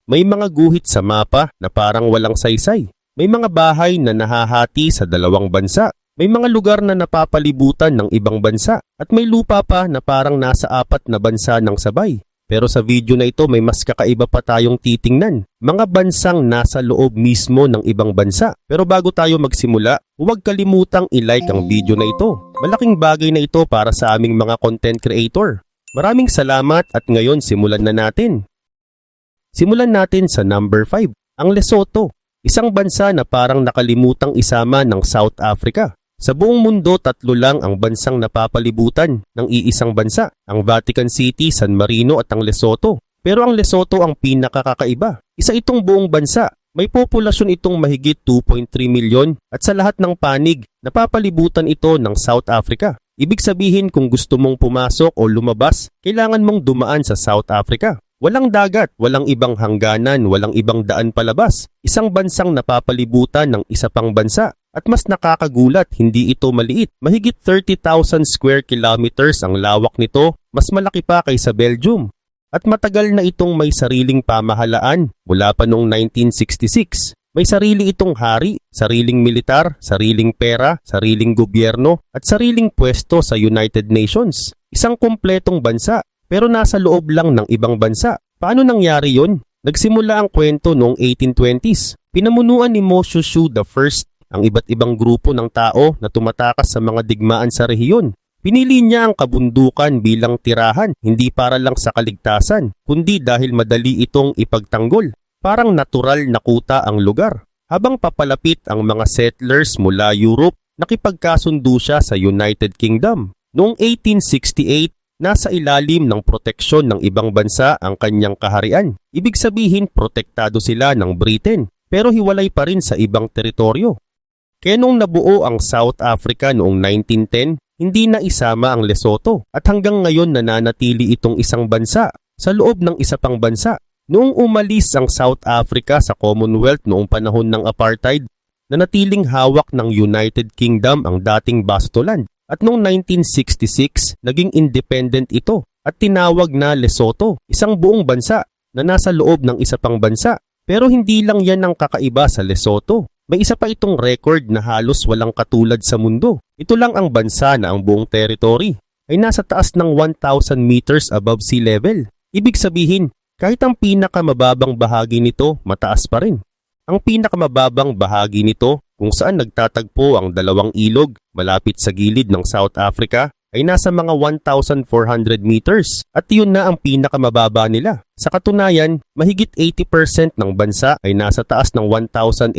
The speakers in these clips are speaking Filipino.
May mga guhit sa mapa na parang walang saysay. May mga bahay na nahahati sa dalawang bansa. May mga lugar na napapalibutan ng ibang bansa. At may lupa pa na parang nasa 4 na bansa ng sabay. Pero sa video na ito may mas kakaiba pa tayong titingnan. Mga bansang nasa loob mismo ng ibang bansa. Pero bago tayo magsimula, huwag kalimutang i-like ang video na ito. Malaking bagay na ito para sa aming mga content creator. Maraming salamat at ngayon simulan na natin. Simulan natin sa number 5, ang Lesotho. Isang bansa na parang nakalimutang isama ng South Africa. Sa buong mundo, 3 lang ang bansang napapalibutan ng iisang bansa, ang Vatican City, San Marino at ang Lesotho. Pero ang Lesotho ang pinakakakaiba. Isa itong buong bansa. May populasyon itong mahigit 2.3 milyon at sa lahat ng panig, napapalibutan ito ng South Africa. Ibig sabihin kung gusto mong pumasok o lumabas, kailangan mong dumaan sa South Africa. Walang dagat, walang ibang hangganan, walang ibang daan palabas. Isang bansang napapalibutan ng isa pang bansa. At mas nakakagulat, hindi ito maliit. Mahigit 30,000 square kilometers ang lawak nito, mas malaki pa kaysa Belgium. At matagal na itong may sariling pamahalaan mula pa noong 1966. May sarili itong hari, sariling militar, sariling pera, sariling gobyerno, at sariling pwesto sa United Nations. Isang kumpletong bansa, pero nasa loob lang ng ibang bansa. Paano nangyari yon? Nagsimula ang kwento noong 1820s. Pinamunuan ni Mo Shushu I ang iba't ibang grupo ng tao na tumatakas sa mga digmaan sa rehiyon. Pinili niya ang kabundukan bilang tirahan, hindi para lang sa kaligtasan, kundi dahil madali itong ipagtanggol. Parang natural na kuta ang lugar. Habang papalapit ang mga settlers mula Europe, nakipagkasundo siya sa United Kingdom. Noong 1868, nasa ilalim ng proteksyon ng ibang bansa ang kanyang kaharian. Ibig sabihin, protektado sila ng Britain, pero hiwalay pa rin sa ibang teritoryo. Kaya nung nabuo ang South Africa noong 1910, hindi na isama ang Lesotho at hanggang ngayon nananatili itong isang bansa sa loob ng isa pang bansa. Noong umalis ang South Africa sa Commonwealth noong panahon ng apartheid, nanatiling hawak ng United Kingdom ang dating Bastoland. At noong 1966, naging independent ito at tinawag na Lesotho, isang buong bansa na nasa loob ng isa pang bansa. Pero hindi lang yan ang kakaiba sa Lesotho. May isa pa itong record na halos walang katulad sa mundo. Ito lang ang bansa na ang buong territory ay nasa taas ng 1,000 meters above sea level. Ibig sabihin, kahit ang pinakamababang bahagi nito, mataas pa rin. Ang pinakamababang bahagi nito, kung saan nagtatagpo ang dalawang ilog malapit sa gilid ng South Africa, ay nasa mga 1,400 meters at yun na ang pinakamababa nila. Sa katunayan, mahigit 80% ng bansa ay nasa taas ng 1,800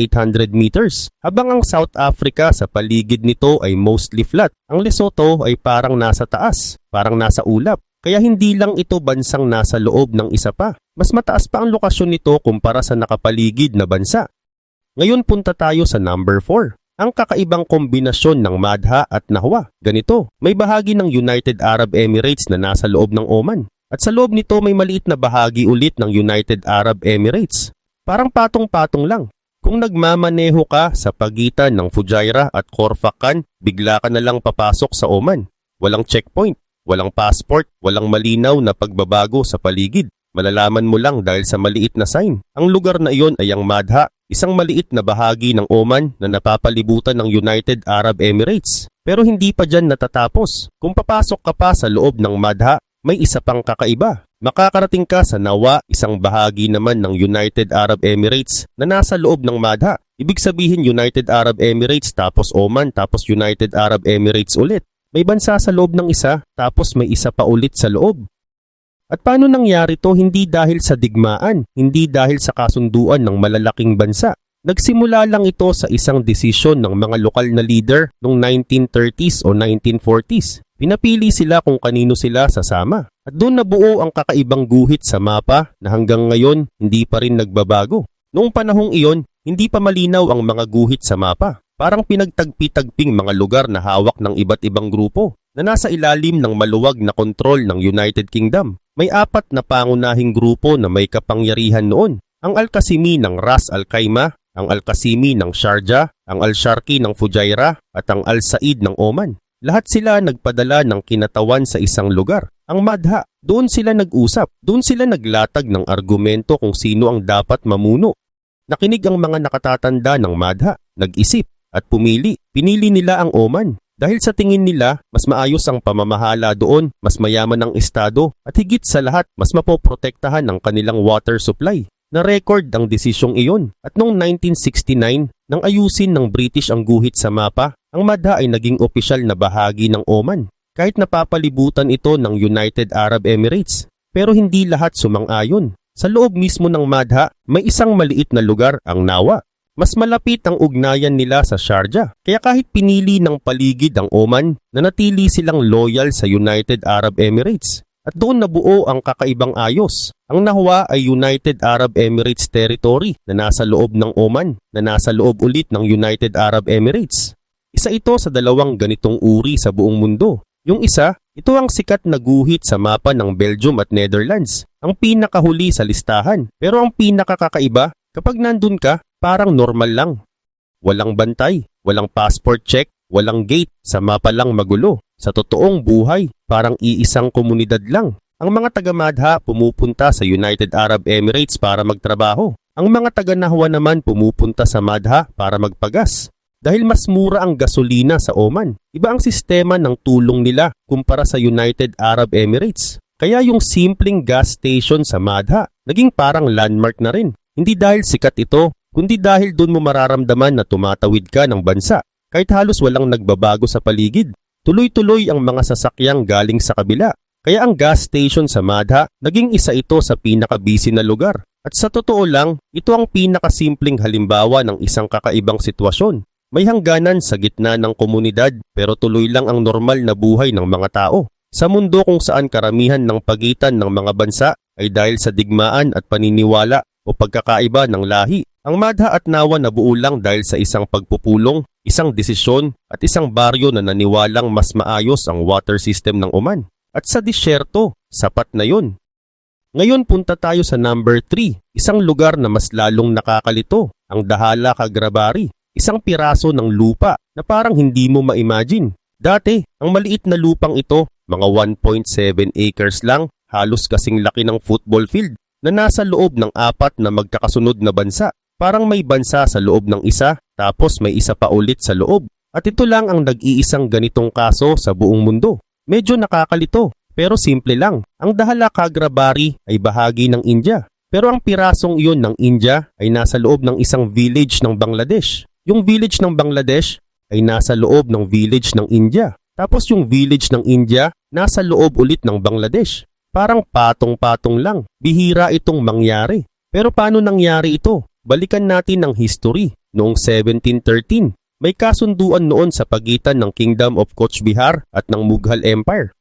meters, habang ang South Africa sa paligid nito ay mostly flat. Ang Lesotho ay parang nasa taas, parang nasa ulap. Kaya hindi lang ito bansang nasa loob ng isa pa. Mas mataas pa ang lokasyon nito kumpara sa nakapaligid na bansa. Ngayon punta tayo sa number 4. Ang kakaibang kombinasyon ng Madha at Nahwa. Ganito, may bahagi ng United Arab Emirates na nasa loob ng Oman. At sa loob nito may maliit na bahagi ulit ng United Arab Emirates. Parang patong-patong lang. Kung nagmamaneho ka sa pagitan ng Fujairah at Khorfakkan, bigla ka na lang papasok sa Oman. Walang checkpoint, walang passport, walang malinaw na pagbabago sa paligid. Malalaman mo lang dahil sa maliit na sign. Ang lugar na iyon ay ang Madha, isang maliit na bahagi ng Oman na napapalibutan ng United Arab Emirates. Pero hindi pa dyan natatapos. Kung papasok ka pa sa loob ng Madha, may isa pang kakaiba. Makakarating ka sa Nahwa, isang bahagi naman ng United Arab Emirates na nasa loob ng Madha. Ibig sabihin United Arab Emirates tapos Oman tapos United Arab Emirates ulit. May bansa sa loob ng isa tapos may isa pa ulit sa loob. At paano nangyari to? Hindi dahil sa digmaan, hindi dahil sa kasunduan ng malalaking bansa. Nagsimula lang ito sa isang desisyon ng mga lokal na leader noong 1930s o 1940s. Pinapili sila kung kanino sila sasama. At doon nabuo ang kakaibang guhit sa mapa na hanggang ngayon hindi pa rin nagbabago. Noong panahong iyon, hindi pa malinaw ang mga guhit sa mapa. Parang pinagtagpi-tagping mga lugar na hawak ng iba't ibang grupo na nasa ilalim ng maluwag na kontrol ng United Kingdom. May 4 na pangunahing grupo na may kapangyarihan noon. Ang Al-Qasimi ng Ras Al Khaimah, ang Al-Qasimi ng Sharjah, ang Al-Sharqi ng Fujairah at ang Al-Said ng Oman. Lahat sila nagpadala ng kinatawan sa isang lugar, ang Madha. Doon sila nag-usap, doon sila naglatag ng argumento kung sino ang dapat mamuno. Nakinig ang mga nakatatanda ng Madha, nag-isip at pumili. Pinili nila ang Oman. Dahil sa tingin nila, mas maayos ang pamamahala doon, mas mayaman ang estado, at higit sa lahat, mas mapoprotektahan ang kanilang water supply. Na-record ang desisyong iyon. At noong 1969, nang ayusin ng British ang guhit sa mapa, ang Madha ay naging opisyal na bahagi ng Oman. Kahit napapalibutan ito ng United Arab Emirates. Pero hindi lahat sumang-ayon. Sa loob mismo ng Madha, may isang maliit na lugar, ang Nawa. Mas malapit ang ugnayan nila sa Sharjah. Kaya kahit pinili ng paligid ang Oman, nanatili silang loyal sa United Arab Emirates. At doon nabuo ang kakaibang ayos. Ang Nahwa ay United Arab Emirates territory na nasa loob ng Oman, na nasa loob ulit ng United Arab Emirates. Isa ito sa dalawang ganitong uri sa buong mundo. Yung isa, ito ang sikat na guhit sa mapa ng Belgium at Netherlands. Ang pinakahuli sa listahan. Pero ang pinakakakaiba, kapag nandun ka, parang normal lang. Walang bantay, walang passport check, walang gate, sa mapa lang magulo. Sa totoong buhay, parang iisang komunidad lang. Ang mga taga-Madha pumupunta sa United Arab Emirates para magtrabaho. Ang mga taga-Nahwa naman pumupunta sa Madha para magpagas. Dahil mas mura ang gasolina sa Oman. Iba ang sistema ng tulong nila kumpara sa United Arab Emirates. Kaya yung simpleng gas station sa Madha, naging parang landmark na rin. Hindi dahil sikat ito, kundi dahil doon mo mararamdaman na tumatawid ka ng bansa. Kahit halos walang nagbabago sa paligid. Tuloy-tuloy ang mga sasakyang galing sa kabila. Kaya ang gas station sa Madha, naging isa ito sa pinaka-busy na lugar. At sa totoo lang, ito ang pinakasimpleng halimbawa ng isang kakaibang sitwasyon. May hangganan sa gitna ng komunidad pero tuloy lang ang normal na buhay ng mga tao. Sa mundo kung saan karamihan ng pagitan ng mga bansa ay dahil sa digmaan at paniniwala o pagkakaiba ng lahi. Ang Madha at Nawa nabuo lang dahil sa isang pagpupulong, isang desisyon at isang baryo na naniwalang mas maayos ang water system ng Oman. At sa disyerto, sapat na yun. Ngayon punta tayo sa number 3, isang lugar na mas lalong nakakalito, ang Dahala Kagrabari. Isang piraso ng lupa na parang hindi mo ma-imagine. Dati, ang maliit na lupang ito, mga 1.7 acres lang, halos kasing laki ng football field, na nasa loob ng 4 na magkakasunod na bansa. Parang may bansa sa loob ng isa, tapos may isa pa ulit sa loob. At ito lang ang nag-iisang ganitong kaso sa buong mundo. Medyo nakakalito, pero simple lang. Ang Dahala Kagrabari ay bahagi ng India. Pero ang pirasong iyon ng India ay nasa loob ng isang village ng Bangladesh. Yung village ng Bangladesh ay nasa loob ng village ng India. Tapos yung village ng India nasa loob ulit ng Bangladesh. Parang patong-patong lang. Bihira itong mangyari. Pero paano nangyari ito? Balikan natin ang history. Noong 1713, may kasunduan noon sa pagitan ng Kingdom of Cooch Behar at ng Mughal Empire.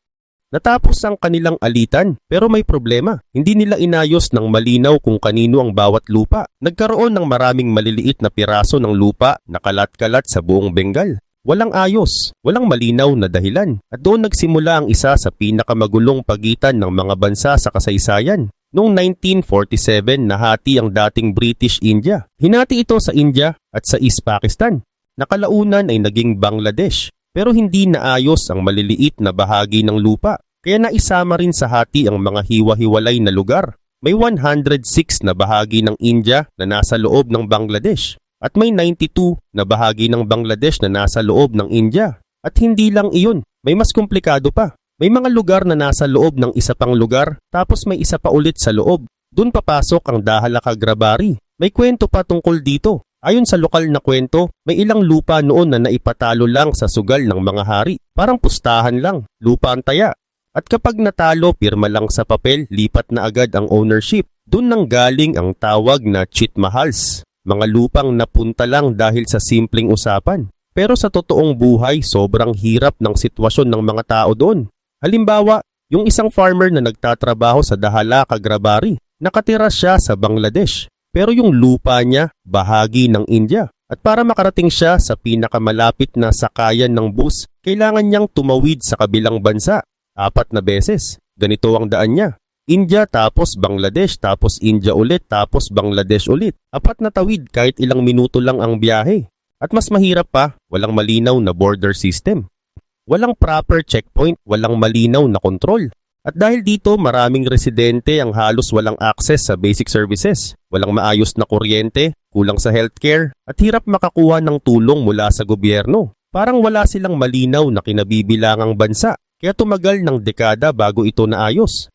Natapos ang kanilang alitan pero may problema. Hindi nila inayos ng malinaw kung kanino ang bawat lupa. Nagkaroon ng maraming maliliit na piraso ng lupa na kalat-kalat sa buong Bengal. Walang ayos, walang malinaw na dahilan. At doon nagsimula ang isa sa pinakamagulong pagitan ng mga bansa sa kasaysayan. Noong 1947, nahati ang dating British India. Hinati ito sa India at sa East Pakistan. Nakalaunan ay naging Bangladesh. Pero hindi naayos ang maliliit na bahagi ng lupa. Kaya naisama rin sa hati ang mga hiwa-hiwalay na lugar. May 106 na bahagi ng India na nasa loob ng Bangladesh. At may 92 na bahagi ng Bangladesh na nasa loob ng India. At hindi lang iyon, may mas komplikado pa. May mga lugar na nasa loob ng isa pang lugar, tapos may isa pa ulit sa loob. Doon papasok ang Dahala Kagrabari. May kwento pa tungkol dito. Ayon sa lokal na kwento, may ilang lupa noon na naipatalo lang sa sugal ng mga hari. Parang pustahan lang, lupa ang taya. At kapag natalo, pirma lang sa papel, lipat na agad ang ownership. Doon nang galing ang tawag na cheat mahals. Mga lupang napunta lang dahil sa simpleng usapan. Pero sa totoong buhay, sobrang hirap ng sitwasyon ng mga tao doon. Halimbawa, yung isang farmer na nagtatrabaho sa Dahala Kagrabari, nakatira siya sa Bangladesh. Pero yung lupa niya, bahagi ng India. At para makarating siya sa pinakamalapit na sakayan ng bus, kailangan niyang tumawid sa kabilang bansa. 4 na beses. Ganito ang daan niya. India tapos Bangladesh tapos India ulit tapos Bangladesh ulit. 4 na tawid kahit ilang minuto lang ang biyahe. At mas mahirap pa, walang malinaw na border system. Walang proper checkpoint, walang malinaw na kontrol. At dahil dito maraming residente ang halos walang access sa basic services, walang maayos na kuryente, kulang sa healthcare, at hirap makakuha ng tulong mula sa gobyerno. Parang wala silang malinaw na kinabibilangang bansa, kaya tumagal ng dekada bago ito naayos.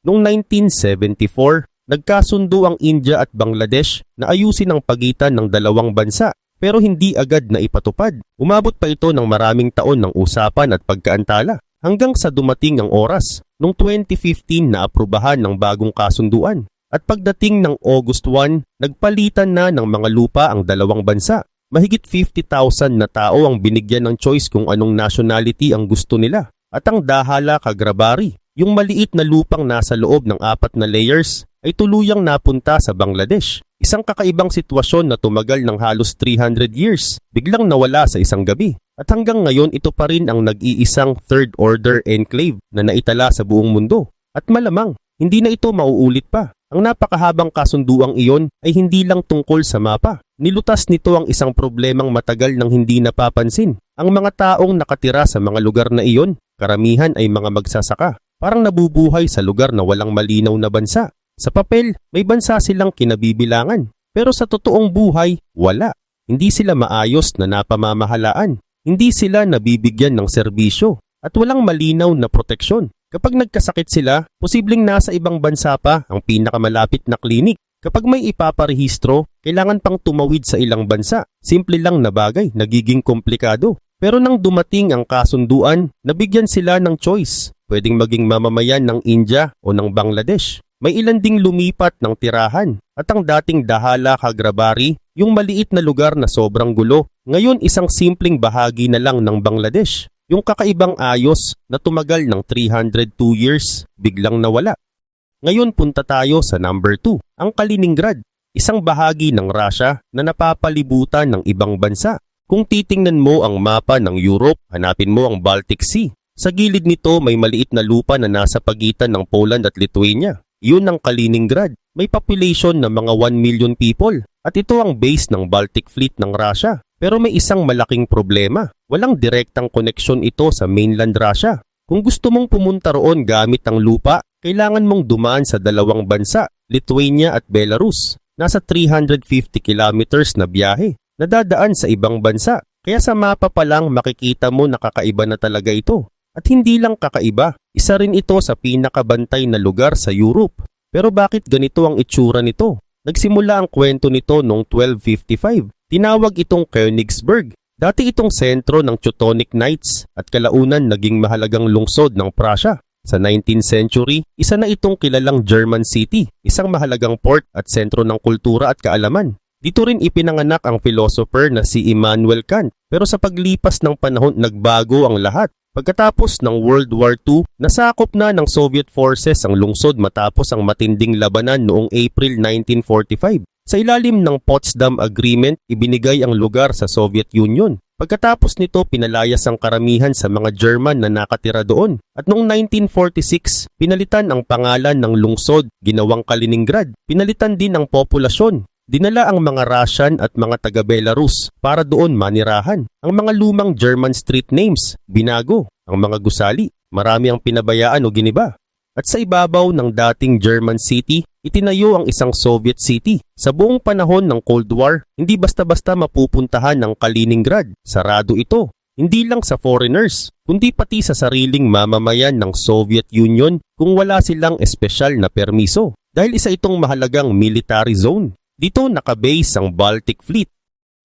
Noong 1974, nagkasundo ang India at Bangladesh na ayusin ang pagitan ng dalawang bansa, pero hindi agad na ipatupad. Umabot pa ito ng maraming taon ng usapan at pagkaantala, hanggang sa dumating ang oras. Noong 2015 na aprubahan ng bagong kasunduan. At pagdating ng August 1, nagpalitan na ng mga lupa ang dalawang bansa. Mahigit 50,000 na tao ang binigyan ng choice kung anong nationality ang gusto nila. At ang Dahala Kagrabari, yung maliit na lupang nasa loob ng 4 na layers, ay tuluyang napunta sa Bangladesh. Isang kakaibang sitwasyon na tumagal ng halos 300 years, biglang nawala sa isang gabi. At hanggang ngayon ito pa rin ang nag-iisang third order enclave na naitala sa buong mundo. At malamang, hindi na ito mauulit pa. Ang napakahabang kasunduang iyon ay hindi lang tungkol sa mapa. Nilutas nito ang isang problemang matagal nang hindi napapansin. Ang mga taong nakatira sa mga lugar na iyon, karamihan ay mga magsasaka. Parang nabubuhay sa lugar na walang malinaw na bansa. Sa papel, may bansa silang kinabibilangan. Pero sa totoong buhay, wala. Hindi sila maayos na napamamahalaan. Hindi sila nabibigyan ng serbisyo at walang malinaw na proteksyon. Kapag nagkasakit sila, posibleng nasa ibang bansa pa ang pinakamalapit na klinik. Kapag may ipaparehistro, kailangan pang tumawid sa ilang bansa. Simple lang na bagay, nagiging komplikado. Pero nang dumating ang kasunduan, nabigyan sila ng choice. Pwedeng maging mamamayan ng India o ng Bangladesh. May ilan ding lumipat ng tirahan at ang dating Dahala Kagrabari, yung maliit na lugar na sobrang gulo, ngayon isang simpleng bahagi na lang ng Bangladesh. Yung kakaibang ayos na tumagal ng 302 years, biglang nawala. Ngayon punta tayo sa number 2, ang Kaliningrad, isang bahagi ng Russia na napapalibutan ng ibang bansa. Kung titingnan mo ang mapa ng Europe, hanapin mo ang Baltic Sea. Sa gilid nito may maliit na lupa na nasa pagitan ng Poland at Lithuania. Yun ang Kaliningrad. May population na mga 1 million people at ito ang base ng Baltic Fleet ng Russia. Pero may isang malaking problema. Walang direktang koneksyon ito sa mainland Russia. Kung gusto mong pumunta roon gamit ang lupa, kailangan mong dumaan sa dalawang bansa, Lithuania at Belarus. Nasa 350 kilometers na biyahe. Nadadaan sa ibang bansa. Kaya sa mapa pa lang makikita mo na kakaiba na talaga ito. At hindi lang kakaiba, isa rin ito sa pinakabantay na lugar sa Europe. Pero bakit ganito ang itsura nito? Nagsimula ang kwento nito noong 1255. Tinawag itong Königsberg. Dati itong sentro ng Teutonic Knights at kalaunan naging mahalagang lungsod ng Prussia. Sa 19th century, isa na itong kilalang German city, isang mahalagang port at sentro ng kultura at kaalaman. Dito rin ipinanganak ang philosopher na si Immanuel Kant. Pero sa paglipas ng panahon nagbago ang lahat. Pagkatapos ng World War II, nasakop na ng Soviet forces ang lungsod matapos ang matinding labanan noong April 1945. Sa ilalim ng Potsdam Agreement, ibinigay ang lugar sa Soviet Union. Pagkatapos nito, pinalayas ang karamihan sa mga German na nakatira doon. At noong 1946, pinalitan ang pangalan ng lungsod, ginawang Kaliningrad. Pinalitan din ang populasyon. Dinala ang mga Russian at mga taga-Belarus para doon manirahan. Ang mga lumang German street names, binago. Ang mga gusali, marami ang pinabayaan o giniba. At sa ibabaw ng dating German city, itinayo ang isang Soviet city. Sa buong panahon ng Cold War, hindi basta-basta mapupuntahan ang Kaliningrad. Sarado ito. Hindi lang sa foreigners, kundi pati sa sariling mamamayan ng Soviet Union kung wala silang espesyal na permiso. Dahil isa itong mahalagang military zone. Dito nakabase ang Baltic Fleet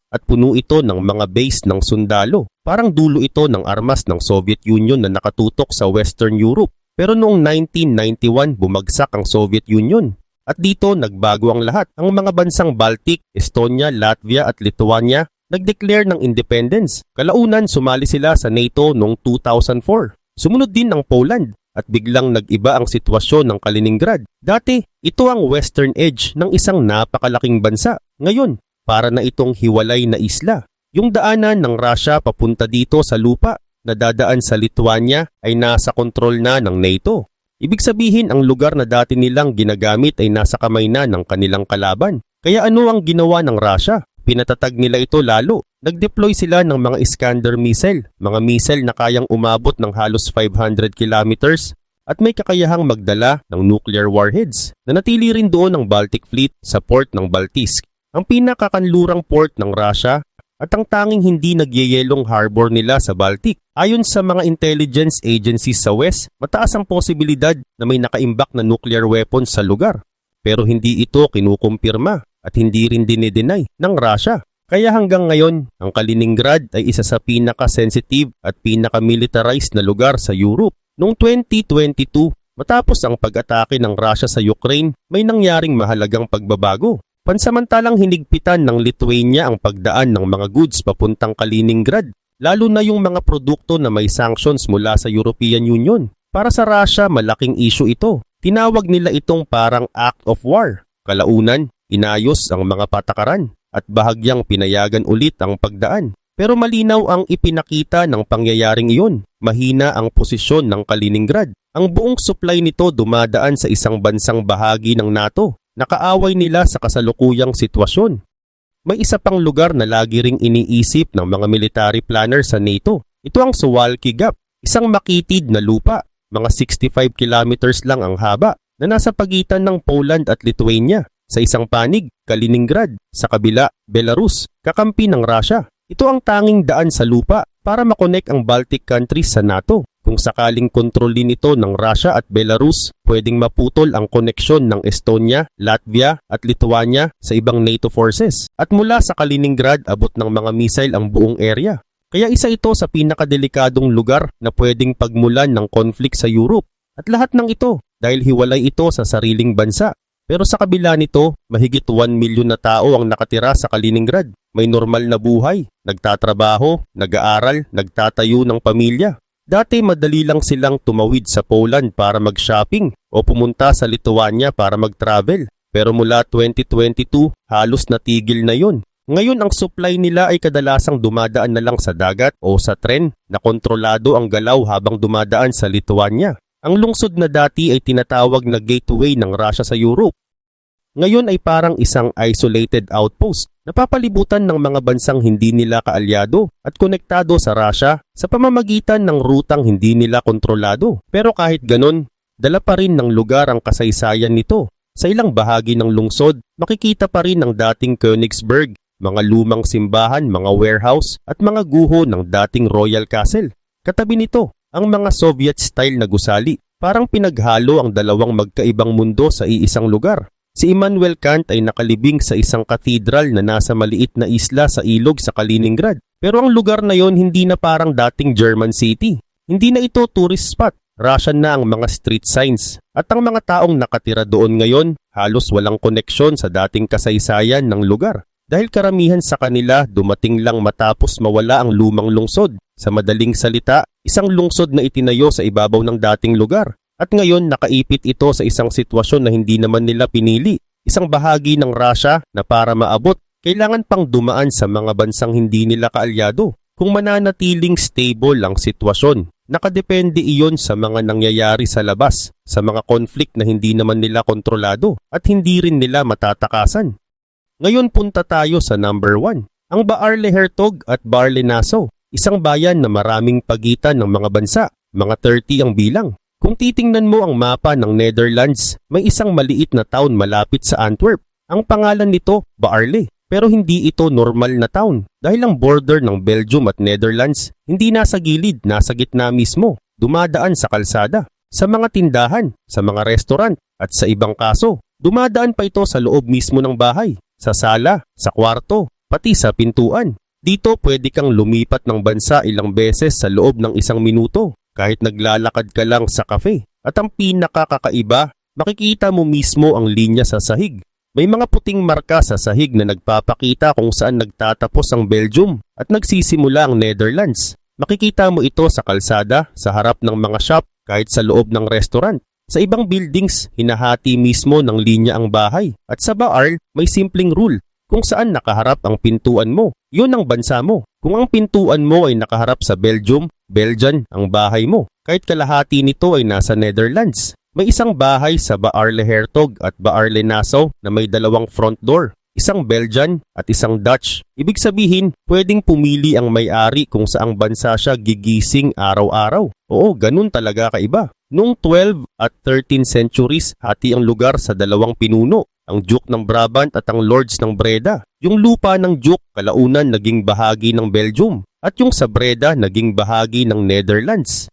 at puno ito ng mga base ng sundalo. Parang dulo ito ng armas ng Soviet Union na nakatutok sa Western Europe. Pero noong 1991 bumagsak ang Soviet Union. At dito nagbago ang lahat. Ang mga bansang Baltic, Estonia, Latvia at Lithuania nag-declare ng independence. Kalaunan sumali sila sa NATO noong 2004. Sumunod din ang Poland. At biglang nag-iba ang sitwasyon ng Kaliningrad. Dati, ito ang western edge ng isang napakalaking bansa. Ngayon, para na itong hiwalay na isla. Yung daanan ng Russia papunta dito sa lupa na dadaan sa Lithuania ay nasa kontrol na ng NATO. Ibig sabihin ang lugar na dati nilang ginagamit ay nasa kamay na ng kanilang kalaban. Kaya ano ang ginawa ng Russia? Pinatatag nila ito lalo. Nag-deploy sila ng mga Iskander missile, mga missile na kayang umabot ng halos 500 kilometers at may kakayahang magdala ng nuclear warheads. Nanatili rin doon ang Baltic Fleet sa port ng Baltisk, ang pinakakanlurang port ng Russia at ang tanging hindi nagyeyelong harbor nila sa Baltic. Ayon sa mga intelligence agencies sa West, mataas ang posibilidad na may nakaimbak na nuclear weapons sa lugar. Pero hindi ito kinukumpirma at hindi rin dinideny ng Russia. Kaya hanggang ngayon, ang Kaliningrad ay isa sa pinaka-sensitive at pinaka-militarized na lugar sa Europe. Noong 2022, matapos ang pag-atake ng Russia sa Ukraine, may nangyaring mahalagang pagbabago. Pansamantalang hinigpitan ng Lithuania ang pagdaan ng mga goods papuntang Kaliningrad, lalo na yung mga produkto na may sanctions mula sa European Union. Para sa Russia, malaking issue ito. Tinawag nila itong parang act of war. Kalaunan, inayos ang mga patakaran at bahagyang pinayagan ulit ang pagdaan. Pero malinaw ang ipinakita ng pangyayaring iyon. Mahina ang posisyon ng Kaliningrad. Ang buong supply nito dumadaan sa isang bansang bahagi ng NATO. Nakaaway nila sa kasalukuyang sitwasyon. May isa pang lugar na lagi ring iniisip ng mga military planner sa NATO. Ito ang Suwalki Gap, isang makitid na lupa. Mga 65 kilometers lang ang haba na nasa pagitan ng Poland at Lithuania. Sa isang panig, Kaliningrad, sa kabila, Belarus, kakampi ng Russia. Ito ang tanging daan sa lupa para makonek ang Baltic countries sa NATO. Kung sakaling kontrolin ito ng Russia at Belarus, pwedeng maputol ang koneksyon ng Estonia, Latvia at Lithuania sa ibang NATO forces. At mula sa Kaliningrad, abot ng mga missile ang buong area. Kaya isa ito sa pinakadelikadong lugar na pwedeng pagmulan ng conflict sa Europe. At lahat ng ito dahil hiwalay ito sa sariling bansa. Pero sa kabila nito, mahigit 1 milyon na tao ang nakatira sa Kaliningrad. May normal na buhay, nagtatrabaho, nag-aaral, nagtatayo ng pamilya. Dati madali lang silang tumawid sa Poland para mag-shopping o pumunta sa Lithuania para mag-travel. Pero mula 2022, halos natigil na yon. Ngayon ang supply nila ay kadalasang dumadaan na lang sa dagat o sa tren na kontrolado ang galaw habang dumadaan sa Lithuania. Ang lungsod na dati ay tinatawag na gateway ng Russia sa Europe. Ngayon ay parang isang isolated outpost, napapalibutan ng mga bansang hindi nila kaalyado at konektado sa Russia sa pamamagitan ng rutang hindi nila kontrolado. Pero kahit ganon, dala pa rin ng lugar ang kasaysayan nito. Sa ilang bahagi ng lungsod, makikita pa rin ang dating Königsberg, mga lumang simbahan, mga warehouse at mga guho ng dating Royal Castle. Katabi nito, ang mga Soviet-style na gusali, parang pinaghalo ang dalawang magkaibang mundo sa iisang lugar. Si Immanuel Kant ay nakalibing sa isang katedral na nasa maliit na isla sa ilog sa Kaliningrad. Pero ang lugar na yon hindi na parang dating German city. Hindi na ito tourist spot. Russian na ang mga street signs. At ang mga taong nakatira doon ngayon, halos walang koneksyon sa dating kasaysayan ng lugar. Dahil karamihan sa kanila dumating lang matapos mawala ang lumang lungsod. Sa madaling salita, isang lungsod na itinayo sa ibabaw ng dating lugar. At ngayon nakaipit ito sa isang sitwasyon na hindi naman nila pinili. Isang bahagi ng Russia na para maabot, kailangan pang dumaan sa mga bansang hindi nila kaalyado. Kung mananatiling stable ang sitwasyon, nakadepende iyon sa mga nangyayari sa labas, sa mga conflict na hindi naman nila kontrolado at hindi rin nila matatakasan. Ngayon punta tayo sa number 1, ang Baarle-Hertog at Baarle-Nassau, isang bayan na maraming pagitan ng mga bansa, mga 30 ang bilang. Kung titingnan mo ang mapa ng Netherlands, may isang maliit na town malapit sa Antwerp. Ang pangalan nito, Baarle. Pero hindi ito normal na town dahil ang border ng Belgium at Netherlands hindi nasa gilid, nasa gitna mismo, dumadaan sa kalsada, sa mga tindahan, sa mga restaurant at sa ibang kaso. Dumadaan pa ito sa loob mismo ng bahay, sa sala, sa kwarto, pati sa pintuan. Dito pwede kang lumipat ng bansa ilang beses sa loob ng 1 minuto. Kahit naglalakad ka lang sa cafe. At ang pinakakaiba, makikita mo mismo ang linya sa sahig. May mga puting marka sa sahig na nagpapakita kung saan nagtatapos ang Belgium at nagsisimula ang Netherlands. Makikita mo ito sa kalsada, sa harap ng mga shop, kahit sa loob ng restaurant. Sa ibang buildings, hinahati mismo ng linya ang bahay. At sa Baarle, may simpleng rule. Kung saan nakaharap ang pintuan mo, yun ang bansa mo. Kung ang pintuan mo ay nakaharap sa Belgium, Belgian ang bahay mo. Kahit kalahati nito ay nasa Netherlands. May isang bahay sa Baarle-Hertog at Baarle-Nassau na may 2 front door. Isang Belgian at isang Dutch. Ibig sabihin, pwedeng pumili ang may-ari kung saang bansa siya gigising araw-araw. Oo, ganun talaga kaiba. Noong 12 at 13 centuries, hati ang lugar sa dalawang pinuno, ang Duke ng Brabant at ang Lords ng Breda. Yung lupa ng Duke kalaunan naging bahagi ng Belgium at yung sa Breda naging bahagi ng Netherlands.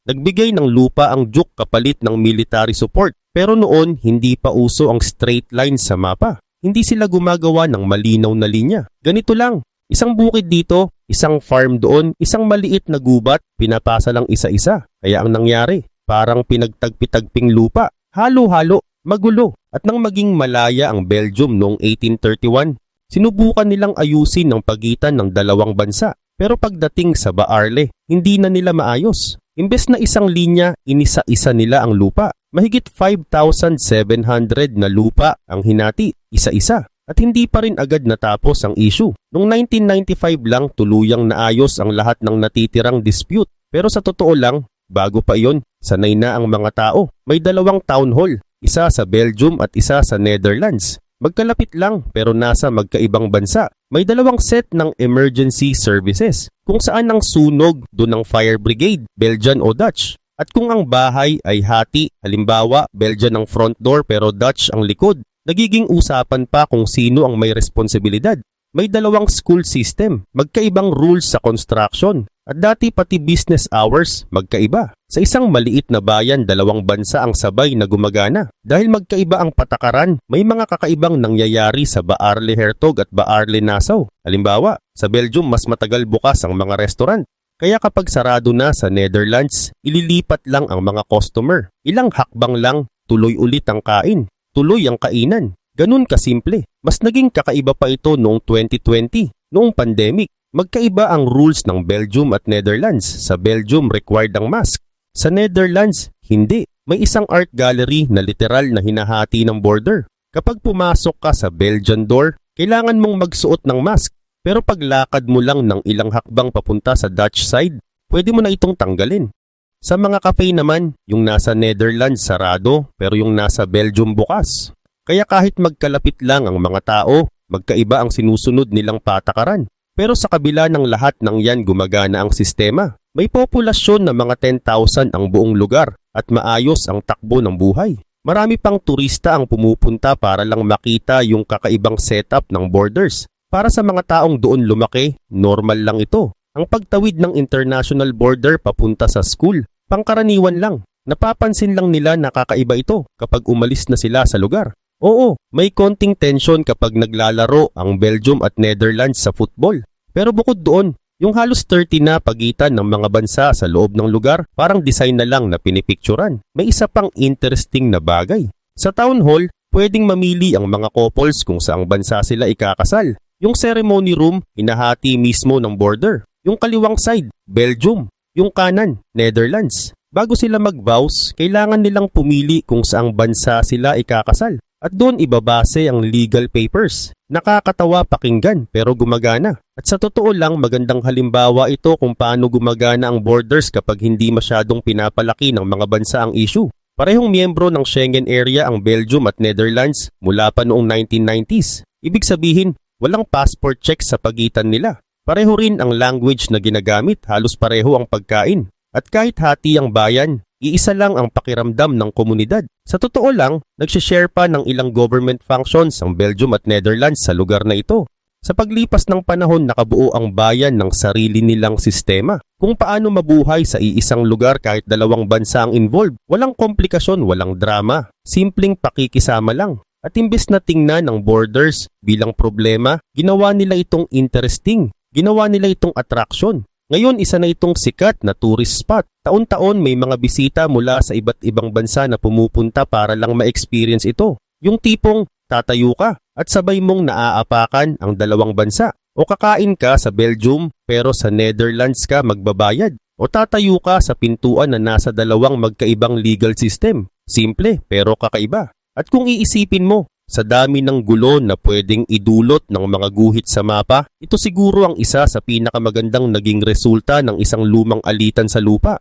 Nagbigay ng lupa ang Duke kapalit ng military support, pero noon hindi pa uso ang straight line sa mapa. Hindi sila gumagawa ng malinaw na linya. Ganito lang, isang bukid dito, isang farm doon, isang maliit na gubat, pinapasa lang isa-isa. Kaya ang nangyari, parang pinagtagpi-tagping lupa, halo-halo, magulo. At nang maging malaya ang Belgium noong 1831, sinubukan nilang ayusin ang pagitan ng dalawang bansa. Pero pagdating sa Baarle, hindi na nila maayos. Imbes na isang linya, inisa-isa nila ang lupa. Mahigit 5,700 na lupa ang hinati, isa-isa. At hindi pa rin agad natapos ang issue. Noong 1995 lang tuluyang naayos ang lahat ng natitirang dispute. Pero sa totoo lang, bago pa iyon, sanay na ang mga tao. May dalawang town hall, isa sa Belgium at isa sa Netherlands. Magkalapit lang pero nasa magkaibang bansa. May dalawang set ng emergency services kung saan ang sunog doon ng fire brigade, Belgian o Dutch. At kung ang bahay ay hati, halimbawa Belgian ang front door pero Dutch ang likod, nagiging usapan pa kung sino ang may responsibilidad. May dalawang school system, magkaibang rules sa construction. At dati pati business hours, magkaiba. Sa isang maliit na bayan, dalawang bansa ang sabay na gumagana. Dahil magkaiba ang patakaran, may mga kakaibang nangyayari sa Baarle-Hertog at Baarle-Nassau. Halimbawa, sa Belgium mas matagal bukas ang mga restaurant. Kaya kapag sarado na sa Netherlands, ililipat lang ang mga customer. Ilang hakbang lang, tuloy ulit ang kain. Tuloy ang kainan. Ganun kasimple. Mas naging kakaiba pa ito noong 2020, noong pandemic. Magkaiba ang rules ng Belgium at Netherlands. Sa Belgium, required ang mask. Sa Netherlands, hindi. May isang art gallery na literal na hinahati ng border. Kapag pumasok ka sa Belgian door, kailangan mong magsuot ng mask. Pero paglakad mo lang ng ilang hakbang papunta sa Dutch side, pwede mo na itong tanggalin. Sa mga cafe naman, yung nasa Netherlands sarado, pero yung nasa Belgium bukas. Kaya kahit magkalapit lang ang mga tao, magkaiba ang sinusunod nilang patakaran. Pero sa kabila ng lahat ng yan gumagana ang sistema. May populasyon na mga 10,000 ang buong lugar at maayos ang takbo ng buhay. Marami pang turista ang pumupunta para lang makita yung kakaibang setup ng borders. Para sa mga taong doon lumaki, normal lang ito. Ang pagtawid ng international border papunta sa school, pangkaraniwan lang. Napapansin lang nila na kakaiba ito kapag umalis na sila sa lugar. Oo, may konting tension kapag naglalaro ang Belgium at Netherlands sa football. Pero bukod doon, yung halos 30 na pagitan ng mga bansa sa loob ng lugar, parang design na lang na pinipicturan. May isa pang interesting na bagay. Sa town hall, pwedeng mamili ang mga couples kung saang bansa sila ikakasal. Yung ceremony room, hinahati mismo ng border. Yung kaliwang side, Belgium. Yung kanan, Netherlands. Bago sila mag-vows, kailangan nilang pumili kung saang bansa sila ikakasal. At doon ibabase ang legal papers. Nakakatawa pakinggan pero gumagana. At sa totoo lang magandang halimbawa ito kung paano gumagana ang borders kapag hindi masyadong pinapalaki ng mga bansa ang issue. Parehong miyembro ng Schengen area ang Belgium at Netherlands mula pa noong 1990s. Ibig sabihin, walang passport check sa pagitan nila. Pareho rin ang language na ginagamit, halos pareho ang pagkain. At kahit hati ang bayan, iisa lang ang pakiramdam ng komunidad. Sa totoo lang, nagsishare pa ng ilang government functions ang Belgium at Netherlands sa lugar na ito. Sa paglipas ng panahon, nakabuo ang bayan ng sarili nilang sistema. Kung paano mabuhay sa iisang lugar kahit dalawang bansa ang involved. Walang komplikasyon, walang drama. Simpleng pakikisama lang. At imbes na tingnan ang borders bilang problema, ginawa nila itong interesting. Ginawa nila itong attraction. Ngayon, isa na itong sikat na tourist spot. Taon-taon may mga bisita mula sa iba't ibang bansa na pumupunta para lang ma-experience ito. Yung tipong tatayo ka at sabay mong naaapakan ang dalawang bansa. O kakain ka sa Belgium pero sa Netherlands ka magbabayad. O tatayo ka sa pintuan na nasa dalawang magkaibang legal system. Simple pero kakaiba. At kung iisipin mo, sa dami ng gulo na pwedeng idulot ng mga guhit sa mapa, ito siguro ang isa sa pinakamagandang naging resulta ng isang lumang alitan sa lupa.